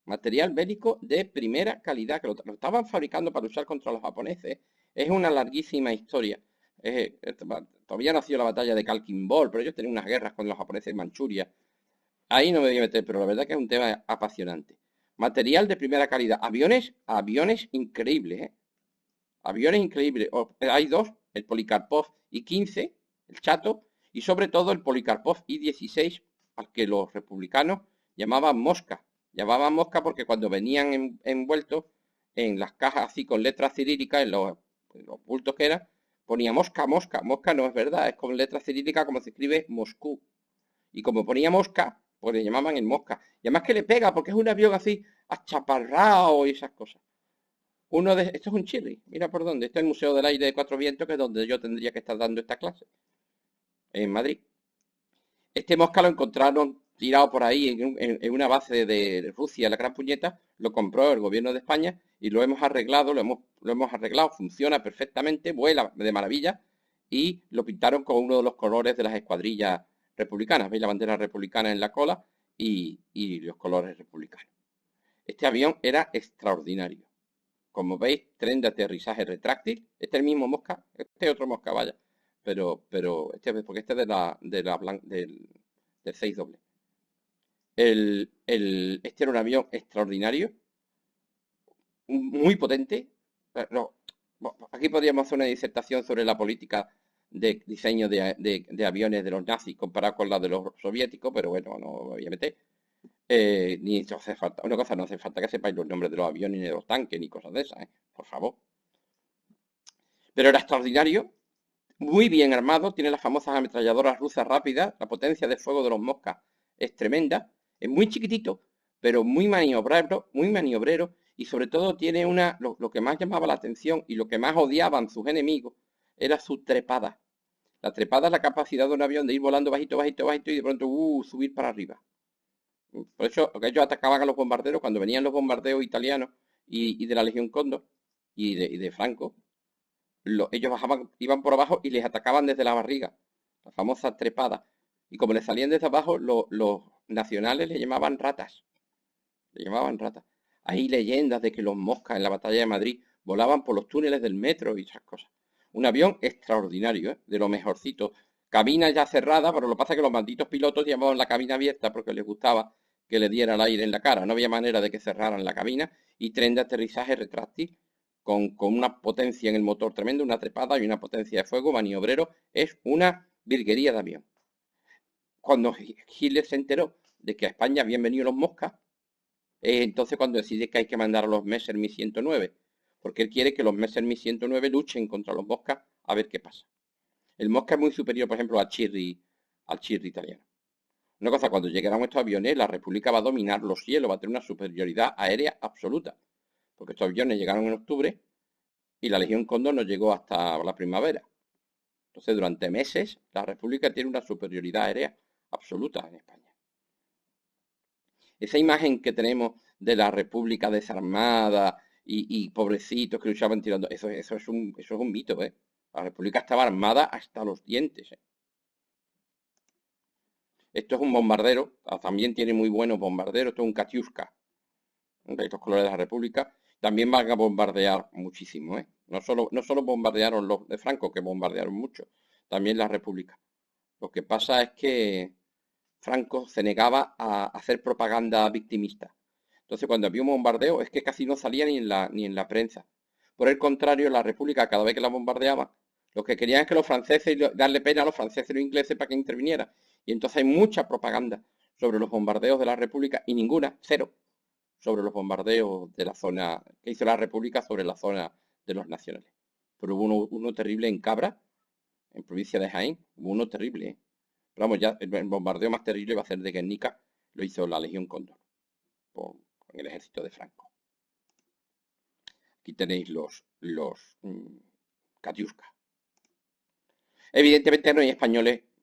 [SPEAKER 1] Material bélico de primera calidad, que lo estaban fabricando para usar contra los japoneses. Es una larguísima historia. Todavía no ha sido la batalla de Khalkhin Bol, pero ellos tenían unas guerras con los japoneses en Manchuria. Ahí no me voy a meter, pero la verdad que es un tema apasionante. Material de primera calidad. Aviones increíbles, ¿eh? Aviones increíbles. Hay dos, el Polikarpov I-15, el chato, y sobre todo el Polikarpov I-16, al que los republicanos llamaban mosca. Llamaban mosca porque cuando venían envueltos en las cajas así con letras cirílicas, en los bultos que eran, ponía mosca, mosca. Mosca no es verdad, es con letras cirílicas como se escribe Moscú. Y como ponía mosca, pues le llamaban el mosca. Y además que le pega porque es un avión así achaparrado y esas cosas. Esto es un chirri, mira por dónde. Este es el Museo del Aire de Cuatro Vientos, que es donde yo tendría que estar dando esta clase, en Madrid. Este mosca lo encontraron tirado por ahí en una base de Rusia, la Gran Puñeta, lo compró el gobierno de España y lo hemos arreglado, lo hemos arreglado, funciona perfectamente, vuela de maravilla y lo pintaron con uno de los colores de las escuadrillas republicanas. Veis la bandera republicana en la cola y los colores republicanos. Este avión era extraordinario. Como veis, tren de aterrizaje retráctil. Este es el mismo mosca, este es otro mosca, vaya. Pero porque este es del 6 doble. Este era un avión extraordinario, muy potente. No, aquí podríamos hacer una disertación sobre la política de diseño de aviones de los nazis comparado con la de los soviéticos, pero bueno, no obviamente. Ni hace falta, una cosa, no hace falta que sepáis los nombres de los aviones ni de los tanques ni cosas de esas, por favor. Pero era extraordinario, muy bien armado, tiene las famosas ametralladoras rusas rápidas, la potencia de fuego de los moscas es tremenda, es muy chiquitito, pero muy maniobrero y sobre todo tiene lo que más llamaba la atención y lo que más odiaban sus enemigos era su trepada. La trepada es la capacidad de un avión de ir volando bajito, bajito, bajito y de pronto subir para arriba. Por eso ellos atacaban a los bombarderos cuando venían los bombardeos italianos y de la Legión Cóndor y de Franco. Ellos iban por abajo y les atacaban desde la barriga, la famosa trepada. Y como les salían desde abajo, los nacionales le llamaban ratas. Le llamaban ratas. Hay leyendas de que los moscas en la batalla de Madrid volaban por los túneles del metro y esas cosas. Un avión extraordinario, ¿eh? De lo mejorcito. Cabina ya cerrada, pero lo que pasa es que los malditos pilotos llamaban la cabina abierta porque les gustaba que le diera el aire en la cara. No había manera de que cerraran la cabina y tren de aterrizaje retráctil con una potencia en el motor tremenda, una trepada y una potencia de fuego maniobrero. Es una virguería de avión. Cuando Hitler se enteró de que a España habían venido los moscas, entonces cuando decide que hay que mandar a los Messerschmitt 109, porque él quiere que los Messerschmitt 109 luchen contra los moscas a ver qué pasa. El mosca es muy superior, por ejemplo, al Chirri italiano. Una cosa, cuando llegaran estos aviones, la República va a dominar los cielos, va a tener una superioridad aérea absoluta, porque estos aviones llegaron en octubre y la Legión Cóndor no llegó hasta la primavera. Entonces, durante meses, la República tiene una superioridad aérea absoluta en España. Esa imagen que tenemos de la República desarmada y pobrecitos que luchaban tirando, eso es un mito, ¿eh? La República estaba armada hasta los dientes, ¿eh? Esto es un bombardero, también tiene muy buenos bombarderos, esto es un Katiuska, de estos colores de la República. También van a bombardear muchísimo, ¿eh? No solo bombardearon los de Franco, que bombardearon mucho, también la República. Lo que pasa es que Franco se negaba a hacer propaganda victimista. Entonces, cuando había un bombardeo, es que casi no salía ni en la prensa. Por el contrario, la República, cada vez que la bombardeaba, lo que querían es que los franceses, darle pena a los franceses y los ingleses para que intervinieran. Y entonces hay mucha propaganda sobre los bombardeos de la República y ninguna, cero, sobre los bombardeos de la zona que hizo la República sobre la zona de los nacionales. Pero hubo uno terrible en Cabra, en provincia de Jaén, hubo uno terrible, ¿eh? Pero vamos, ya el bombardeo más terrible va a ser de Guernica, lo hizo la Legión Cóndor, con el ejército de Franco. Aquí tenéis los Katiuska. Evidentemente no hay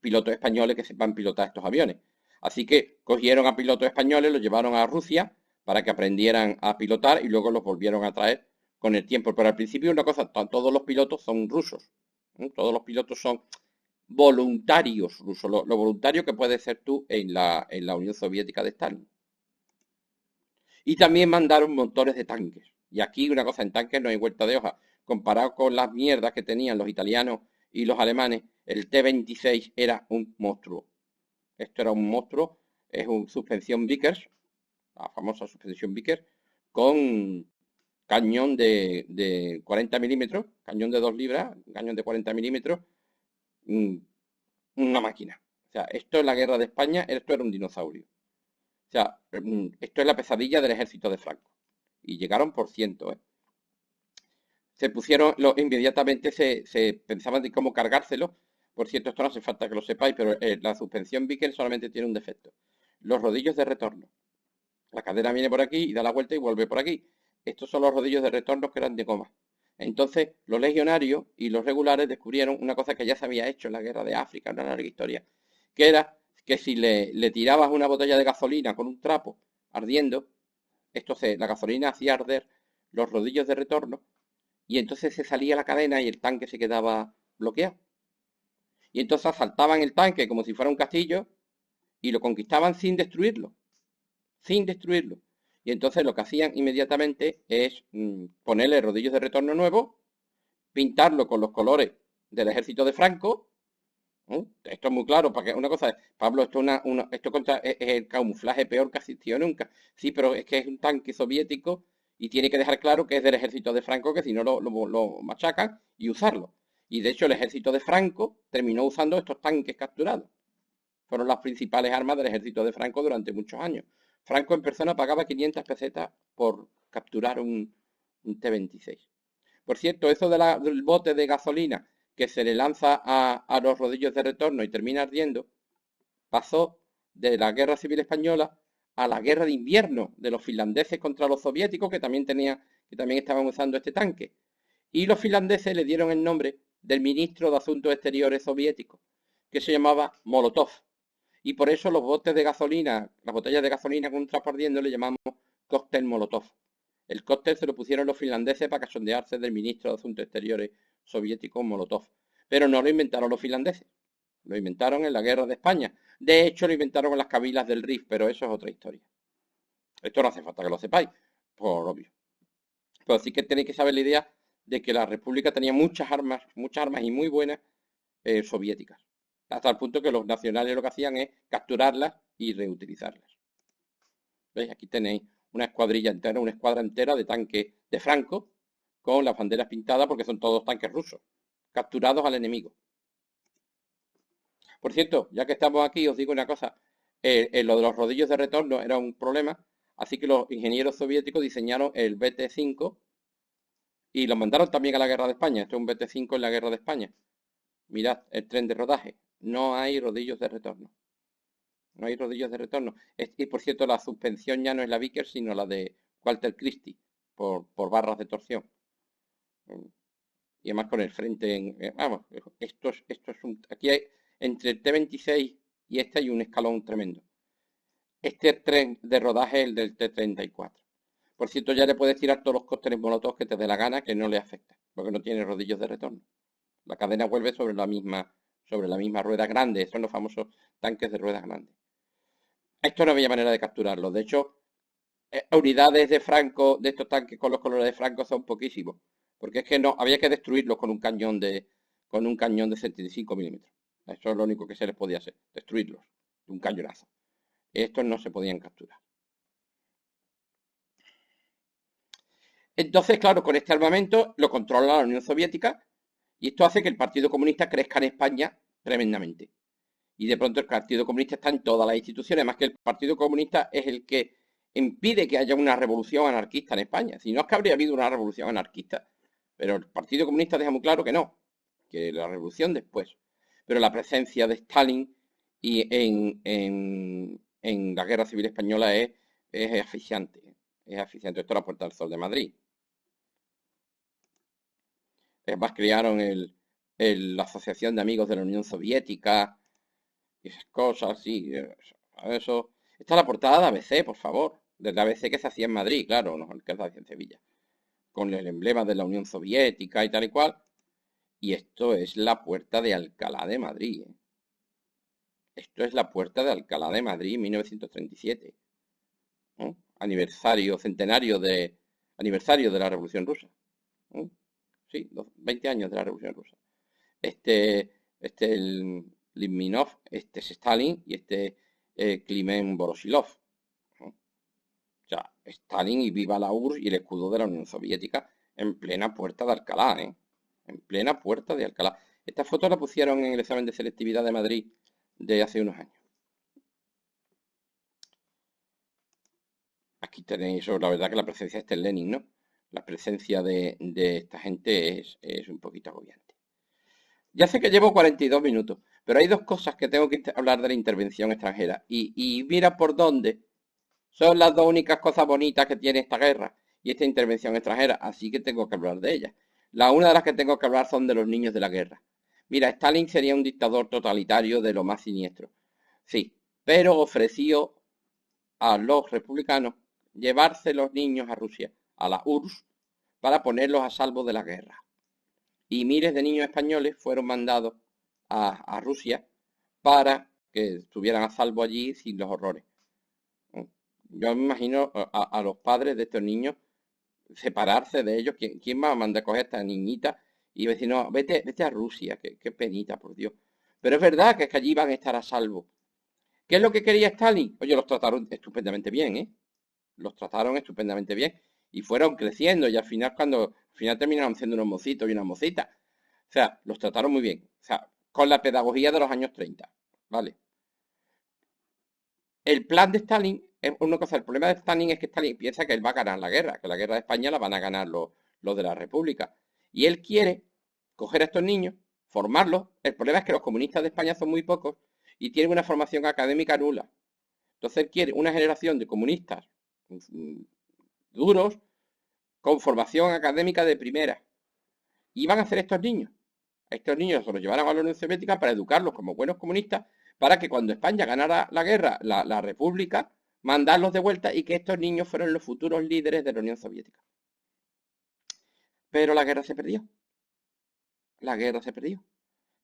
[SPEAKER 1] pilotos españoles que sepan pilotar estos aviones. Así que cogieron a pilotos españoles, los llevaron a Rusia para que aprendieran a pilotar y luego los volvieron a traer con el tiempo. Pero al principio una cosa, todos los pilotos son rusos, ¿no? Todos los pilotos son voluntarios rusos, lo voluntario que puedes ser tú en la Unión Soviética de Stalin. Y también mandaron motores de tanques. Y aquí una cosa, en tanques no hay vuelta de hoja. Comparado con las mierdas que tenían los italianos y los alemanes, el T-26 era un monstruo. Esto era un monstruo, es una suspensión Vickers, la famosa suspensión Vickers, con cañón de 40 milímetros, cañón de 2 libras, cañón de 40 milímetros, una máquina. O sea, esto en la guerra de España, esto era un dinosaurio. O sea, esto es la pesadilla del ejército de Franco. Y llegaron por cientos, ¿eh? Se pusieron, inmediatamente se pensaban de cómo cargárselo. Por cierto, esto no hace falta que lo sepáis, pero la suspensión Vickers solamente tiene un defecto. Los rodillos de retorno. La cadena viene por aquí y da la vuelta y vuelve por aquí. Estos son los rodillos de retorno que eran de goma. Entonces, los legionarios y los regulares descubrieron una cosa que ya se había hecho en la guerra de África, una larga historia, que era que si le tirabas una botella de gasolina con un trapo ardiendo, la gasolina hacía arder los rodillos de retorno y entonces se salía la cadena y el tanque se quedaba bloqueado. Y entonces asaltaban el tanque como si fuera un castillo y lo conquistaban sin destruirlo. Sin destruirlo. Y entonces lo que hacían inmediatamente es ponerle rodillos de retorno nuevos, pintarlo con los colores del ejército de Franco. Esto es muy claro, porque una cosa es, Pablo, es el camuflaje peor que ha existido nunca. Sí, pero es que es un tanque soviético y tiene que dejar claro que es del ejército de Franco, que si no lo machacan y usarlo. Y de hecho el ejército de Franco terminó usando estos tanques capturados. Fueron las principales armas del ejército de Franco durante muchos años. Franco en persona pagaba 500 pesetas por capturar un T-26. Por cierto, eso del bote de gasolina que se le lanza a los rodillos de retorno y termina ardiendo, pasó de la Guerra Civil Española a la Guerra de Invierno de los finlandeses contra los soviéticos que también estaban usando este tanque. Y los finlandeses le dieron el nombre del ministro de Asuntos Exteriores soviético, que se llamaba Molotov. Y por eso los botes de gasolina, las botellas de gasolina con un trapo ardiendo le llamamos cóctel Molotov. El cóctel se lo pusieron los finlandeses para cachondearse del ministro de Asuntos Exteriores soviético Molotov. Pero no lo inventaron los finlandeses. Lo inventaron en la guerra de España. De hecho, lo inventaron en las cabilas del Rif, pero eso es otra historia. Esto no hace falta que lo sepáis, por obvio. Pero sí que tenéis que saber la idea de que la República tenía muchas armas y muy buenas soviéticas. Hasta el punto que los nacionales lo que hacían es capturarlas y reutilizarlas. ¿Veis? Aquí tenéis una escuadra entera de tanques de Franco con las banderas pintadas porque son todos tanques rusos, capturados al enemigo. Por cierto, ya que estamos aquí, os digo una cosa. Lo de los rodillos de retorno era un problema, así que los ingenieros soviéticos diseñaron el BT-5 y lo mandaron también a la guerra de España. Esto es un BT-5 en la guerra de España. Mirad el tren de rodaje. No hay rodillos de retorno. No hay rodillos de retorno. Y por cierto, la suspensión ya no es la Vickers, sino la de Walter Christie, por barras de torsión. Y además con el frente vamos, esto es un... Aquí hay, entre el T-26 y este hay un escalón tremendo. Este tren de rodaje es el del T-34. Por cierto, ya le puedes tirar todos los cócteles molotov que te dé la gana, que no le afecta, porque no tiene rodillos de retorno. La cadena vuelve sobre la misma rueda grande. Son los famosos tanques de ruedas grandes. Esto no había manera de capturarlo. De hecho, unidades de Franco, de estos tanques con los colores de Franco, son poquísimos. Porque es que no, había que destruirlos con un cañón de 75 milímetros. Eso es lo único que se les podía hacer, destruirlos, de un cañonazo. Estos no se podían capturar. Entonces, claro, con este armamento lo controla la Unión Soviética y esto hace que el Partido Comunista crezca en España tremendamente. Y de pronto el Partido Comunista está en todas las instituciones, más que el Partido Comunista es el que impide que haya una revolución anarquista en España. Si no es que habría habido una revolución anarquista, pero el Partido Comunista deja muy claro que no, que la revolución después. Pero la presencia de Stalin y en la Guerra Civil Española es asfixiante. Es asfixiante. Esto es la Puerta del Sol de Madrid. Además crearon la Asociación de Amigos de la Unión Soviética y esas cosas, sí. Eso. Esta es la portada de ABC, por favor. De la ABC que se hacía en Madrid, claro, no el que se hacía en Sevilla. Con el emblema de la Unión Soviética y tal y cual. Y esto es la Puerta de Alcalá de Madrid. Esto es la Puerta de Alcalá de Madrid, 1937. ¿No? Aniversario de la Revolución Rusa. ¿No? Sí, 20 años de la Revolución Rusa. El Litvinov, este es Stalin y este Klimen Voroshilov. ¿No? O sea, Stalin y viva la URSS y el escudo de la Unión Soviética en plena Puerta de Alcalá, ¿eh? En plena Puerta de Alcalá. Esta foto la pusieron en el examen de selectividad de Madrid de hace unos años. Aquí tenéis, la verdad que la presencia de Lenin, ¿no? La presencia de esta gente es un poquito agobiante. Ya sé que llevo 42 minutos, pero hay dos cosas que tengo que hablar de la intervención extranjera. Y mira por dónde son las dos únicas cosas bonitas que tiene esta guerra y esta intervención extranjera, así que tengo que hablar de ellas. Una de las que tengo que hablar son de los niños de la guerra. Mira, Stalin sería un dictador totalitario de lo más siniestro. Sí, pero ofreció a los republicanos llevarse los niños a Rusia, a la URSS, para ponerlos a salvo de la guerra. Y miles de niños españoles fueron mandados a Rusia para que estuvieran a salvo allí sin los horrores. Yo me imagino a los padres de estos niños separarse de ellos. ¿Quién va a mandar a coger a esta niñita y decir, no, vete a Rusia? Qué penita, por Dios. Pero es verdad que es que allí van a estar a salvo. ¿Qué es lo que quería Stalin? Oye, los trataron estupendamente bien, ¿eh? Los trataron estupendamente bien y fueron creciendo y al final terminaron siendo unos mocitos y unas mocitas. O sea, los trataron muy bien. O sea, con la pedagogía de los años 30, ¿vale? El plan de Stalin es una cosa. El problema de Stalin es que Stalin piensa que él va a ganar la guerra, que la guerra de España la van a ganar los de la República. Y él quiere coger a estos niños, formarlos. El problema es que los comunistas de España son muy pocos y tienen una formación académica nula. Entonces él quiere una generación de comunistas duros con formación académica de primera. Y van a hacer estos niños. Estos niños se los llevaron a la Unión Soviética para educarlos como buenos comunistas, para que cuando España ganara la guerra, la República, mandarlos de vuelta y que estos niños fueran los futuros líderes de la Unión Soviética. Pero la guerra se perdió. La guerra se perdió.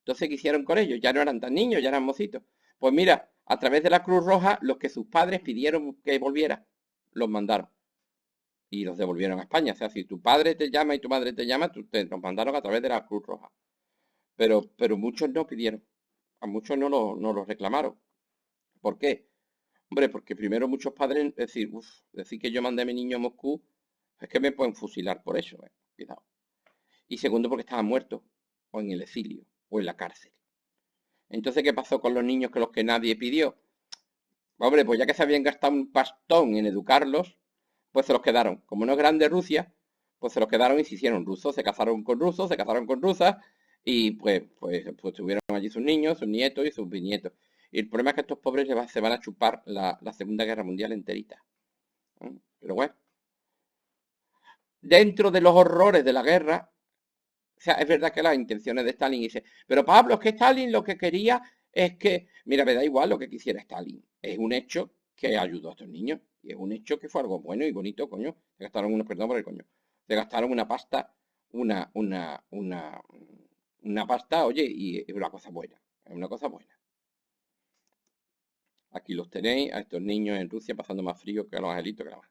[SPEAKER 1] Entonces, ¿qué hicieron con ellos? Ya no eran tan niños, ya eran mocitos. Pues mira, a través de la Cruz Roja, los que sus padres pidieron que volviera, los mandaron. Y los devolvieron a España. O sea, si tu padre te llama y tu madre te llama, los mandaron a través de la Cruz Roja. Pero muchos no pidieron. A muchos no lo reclamaron. ¿Por qué? Hombre, porque primero muchos padres decir que yo mandé a mi niño a Moscú, es que me pueden fusilar por eso, cuidado. Y segundo, porque estaban muertos, o en el exilio, o en la cárcel. Entonces, ¿qué pasó con los niños que nadie pidió? Hombre, pues ya que se habían gastado un pastón en educarlos, pues se los quedaron. Como no es grande Rusia, pues se los quedaron y se hicieron rusos, rusos, se casaron con rusas y pues tuvieron allí sus niños, sus nietos y sus bisnietos. Y el problema es que estos pobres se van a chupar la Segunda Guerra Mundial enterita. Pero bueno, dentro de los horrores de la guerra, o sea, es verdad que las intenciones de Stalin dice, pero Pablo, es que Stalin lo que quería es que, mira, me da igual lo que quisiera Stalin. Es un hecho que ayudó a estos niños. Y es un hecho que fue algo bueno y bonito, coño. Se gastaron unos, perdón por el coño. Se gastaron una pasta, una pasta, oye, y es una cosa buena. Es una cosa buena. Aquí los tenéis, a estos niños en Rusia pasando más frío que a los angelitos que la más.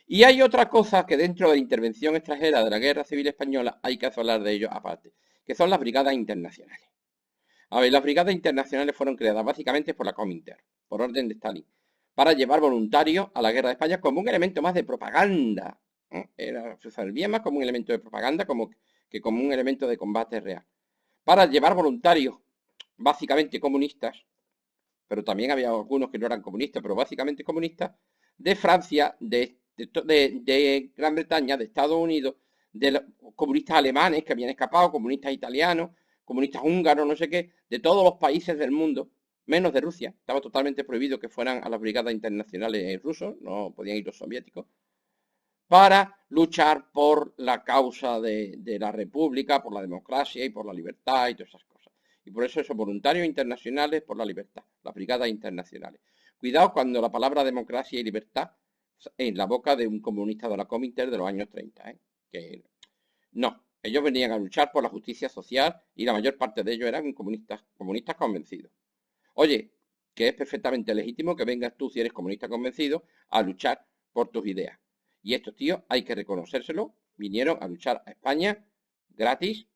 [SPEAKER 1] Y hay otra cosa que dentro de la intervención extranjera de la Guerra Civil Española hay que hablar de ello aparte, que son las brigadas internacionales. A ver, las brigadas internacionales fueron creadas básicamente por la Comintern, por orden de Stalin, para llevar voluntarios a la guerra de España como un elemento más de propaganda. Se servía más como un elemento de propaganda que como un elemento de combate real. Para llevar voluntarios básicamente comunistas, pero también había algunos que no eran comunistas, pero básicamente comunistas, de Francia, de Gran Bretaña, de Estados Unidos, de los comunistas alemanes que habían escapado, comunistas italianos, comunistas húngaros, no sé qué, de todos los países del mundo, menos de Rusia. Estaba totalmente prohibido que fueran a las brigadas internacionales rusos, no podían ir los soviéticos, para luchar por la causa de la república, por la democracia y por la libertad y todas esas cosas. Y por eso esos voluntarios internacionales por la libertad, las brigadas internacionales. Cuidado cuando la palabra democracia y libertad en la boca de un comunista de la Comintern de los años 30, ¿eh? Que no, ellos venían a luchar por la justicia social y la mayor parte de ellos eran comunistas convencidos. Oye, que es perfectamente legítimo que vengas tú, si eres comunista convencido, a luchar por tus ideas. Y estos tíos, hay que reconocérselo, vinieron a luchar a España gratis,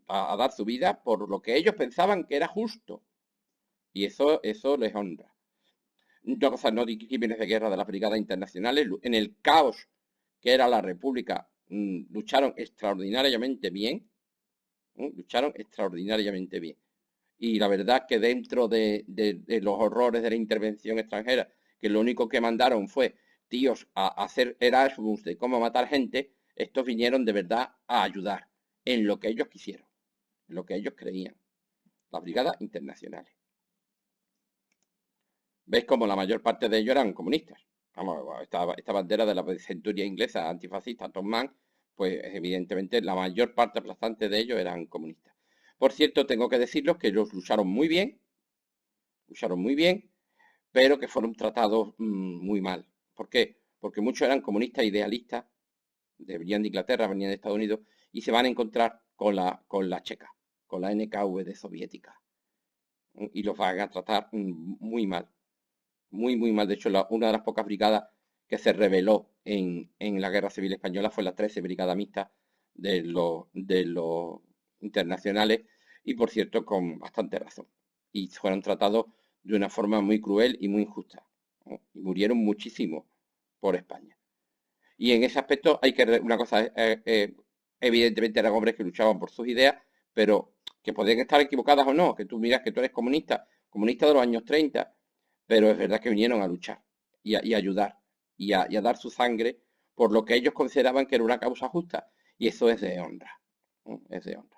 [SPEAKER 1] a dar su vida por lo que ellos pensaban que era justo. Y eso les honra. No, o sea, no di crímenes de guerra de las brigadas internacionales. En el caos que era la República, lucharon extraordinariamente bien. Lucharon extraordinariamente bien. Y la verdad que dentro de los horrores de la intervención extranjera, que lo único que mandaron fue tíos a hacer Erasmus de cómo matar gente, estos vinieron de verdad a ayudar en lo que ellos quisieron, en lo que ellos creían. Las brigadas internacionales. ¿Veis como la mayor parte de ellos eran comunistas? Vamos, esta bandera de la centuria inglesa antifascista, Tom Mann, pues evidentemente la mayor parte aplastante de ellos eran comunistas. Por cierto, tengo que decirles que ellos lucharon muy bien, pero que fueron tratados muy mal. ¿Por qué? Porque muchos eran comunistas idealistas, venían de Inglaterra, venían de Estados Unidos, y se van a encontrar con la checa, con la NKVD soviética. Y los van a tratar muy mal, muy, muy mal. De hecho, una de las pocas brigadas que se rebeló en la Guerra Civil Española fue la 13 Brigada Mixta de los internacionales, y por cierto, con bastante razón. Y fueron tratados de una forma muy cruel y muy injusta, ¿no? Y murieron muchísimo por España. Y en ese aspecto hay que, una cosa, evidentemente eran hombres que luchaban por sus ideas, pero que podían estar equivocadas o no, que tú miras que tú eres comunista, comunista de los años 30, pero es verdad que vinieron a luchar y a ayudar y a dar su sangre por lo que ellos consideraban que era una causa justa. Y eso es de honra, ¿no? Es de honra.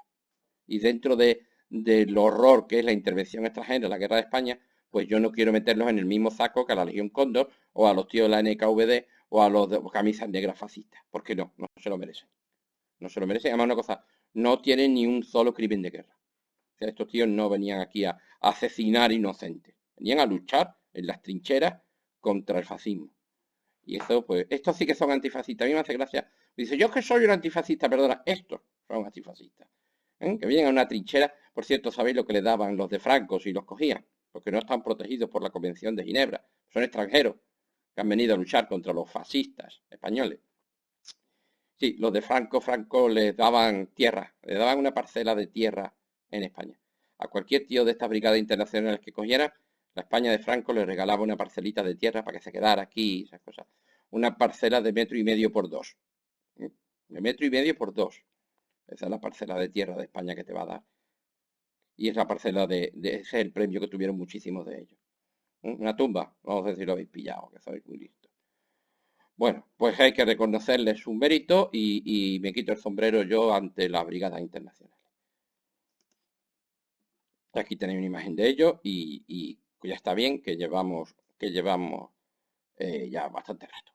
[SPEAKER 1] Y dentro del horror que es la intervención extranjera en la guerra de España, pues yo no quiero meterlos en el mismo saco que a la Legión Cóndor o a los tíos de la NKVD o a los de camisas negras fascistas, porque no se lo merecen. No se lo merecen. Además, una cosa, no tienen ni un solo crimen de guerra. O sea, estos tíos no venían aquí a asesinar inocentes, venían a luchar en las trincheras contra el fascismo. Y eso, pues, estos sí que son antifascistas. A mí me hace gracia. Dice, yo que soy un antifascista, perdona, estos son antifascistas. Que vienen a una trinchera. Por cierto, ¿sabéis lo que le daban los de Franco si los cogían? Porque no están protegidos por la Convención de Ginebra. Son extranjeros que han venido a luchar contra los fascistas españoles. Sí, los de Franco les daban tierra, les daban una parcela de tierra en España. A cualquier tío de estas brigadas internacionales que cogiera, la España de Franco le regalaba una parcelita de tierra para que se quedara aquí, esas cosas. Una parcela de 1,5 metros por 2. De 1,5 metros por 2. Esa es la parcela de tierra de España que te va a dar. Y es la parcela ese es el premio que tuvieron muchísimos de ellos. Una tumba, vamos a decir, lo habéis pillado, que sois muy listos. Bueno, pues hay que reconocerle su mérito y me quito el sombrero yo ante las brigadas internacionales. Aquí tenéis una imagen de ellos y ya está bien que llevamos ya bastante rato.